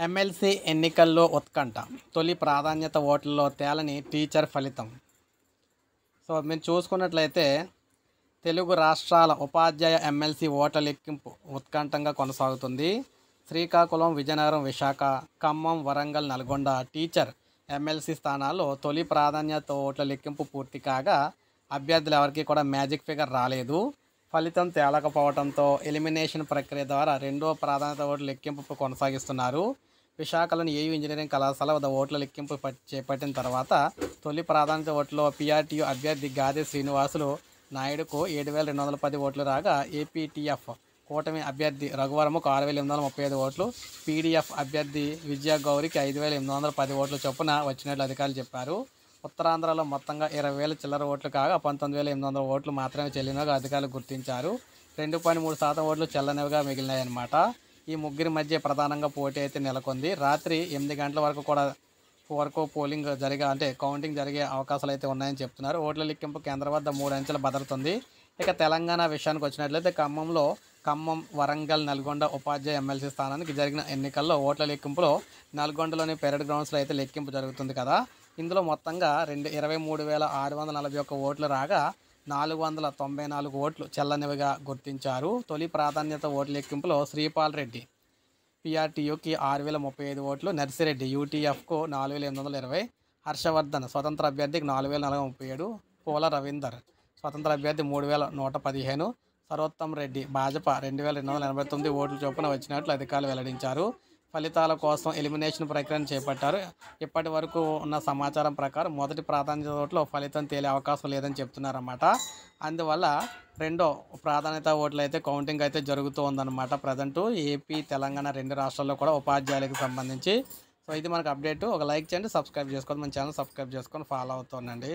MLC ఎన్నికల్లో ఉత్కంఠ. తొలి ప్రాధాన్యత ఓట్లలో తేలని టీచర్ ఫలితం. సో మీరు చూసుకున్నట్లయితే తెలుగు రాష్ట్రాల ఉపాధ్యాయ ఎమ్మెల్సీ ఓట్ల లెక్కింపు ఉత్కంఠంగా కొనసాగుతుంది. శ్రీకాకుళం, విజయనగరం, విశాఖ, ఖమ్మం, వరంగల్, నల్గొండ టీచర్ ఎమ్మెల్సీ స్థానాల్లో తొలి ప్రాధాన్యత ఓట్ల లెక్కింపు పూర్తి కాగా అభ్యర్థులు ఎవరికి కూడా మ్యాజిక్ ఫిగర్ రాలేదు. ఫలితం తేలకపోవడంతో ఎలిమినేషన్ ప్రక్రియ ద్వారా రెండో ప్రాధాన్యత ఓట్ల లెక్కింపు కొనసాగిస్తున్నారు. విశాఖలోని ఏయూ ఇంజనీరింగ్ కళాశాల వద్ద ఓట్ల లెక్కింపు చేపట్టిన తర్వాత తొలి ప్రాధాన్యత ఓట్లో పీఆర్టీయూ అభ్యర్థి గాదే శ్రీనివాసులు నాయుడుకు 7,210 ఓట్లు రాగా ఏపీటీఎఫ్ కూటమి అభ్యర్థి రఘువరముకు 6,835 ఓట్లు, పీడీఎఫ్ అభ్యర్థి విజయగౌరికి 5,810 ఓట్ల చొప్పున వచ్చినట్లు అధికారులు చెప్పారు. ఉత్తరాంధ్రలో మొత్తంగా 20,000 చిల్లర ఓట్లు కాగా 19,800 ఓట్లు మాత్రమే చెల్లినవిగా అధికారులు గుర్తించారు. 2.3% ఓట్లు చెల్లనివిగా మిగిలినాయన్నమాట. ఈ ముగ్గురి మధ్య ప్రధానంగా పోటీ అయితే నెలకొంది. రాత్రి 8 గంటల వరకు పోలింగ్ కౌంటింగ్ జరిగే అవకాశాలు అయితే ఉన్నాయని చెప్తున్నారు. ఓట్ల లెక్కింపు కేంద్రం వద్ద 3 అంచెల భద్రత ఉంది. ఇక తెలంగాణ విషయానికి వచ్చినట్లయితే ఖమ్మం, వరంగల్, నల్గొండ ఉపాధ్యాయ ఎమ్మెల్సీ స్థానానికి జరిగిన ఎన్నికల్లో ఓట్ల లెక్కింపులో నల్గొండలోని పెరేడ్ గ్రౌండ్స్లో అయితే లెక్కింపు జరుగుతుంది కదా. ఇందులో మొత్తంగా 23,641 ఓట్లు రాగా 494 ఓట్లు చెల్లనివిగా గుర్తించారు. తొలి ప్రాధాన్యత ఓట్ల లెక్కింపులో శ్రీపాల్ రెడ్డి పీఆర్టీయూకి 6,035 ఓట్లు, నర్సిరెడ్డి యూటీఎఫ్కు 4,820, హర్షవర్ధన్ స్వతంత్ర అభ్యర్థికి 4,437, పూల రవీందర్ స్వతంత్ర అభ్యర్థి 3,115, సర్వోత్తమ్ రెడ్డి భాజపా 2,289 ఓట్ల చొప్పున వచ్చినట్లు అధికారులు వెల్లడించారు. ఫలితాల కోసం ఎలిమినేషన్ ప్రక్రియను చేపట్టారు. ఇప్పటి వరకు ఉన్న సమాచారం ప్రకారం మొదటి ప్రాధాన్యత ఓట్లో ఫలితం తేలే అవకాశం లేదని చెప్తున్నారన్నమాట. అందువల్ల రెండో ప్రాధాన్యత ఓట్లు అయితే కౌంటింగ్ అయితే జరుగుతూ ఉందన్నమాట. ప్రజెంటు ఏపీ, తెలంగాణ 2 రాష్ట్రాల్లో కూడా ఉపాధ్యాయులకు సంబంధించి. సో ఇది మనకు అప్డేట్. ఒక లైక్ చేయండి, సబ్స్క్రైబ్ చేసుకోండి, మన ఛానల్ సబ్స్క్రైబ్ చేసుకొని ఫాలో అవుతుండండి.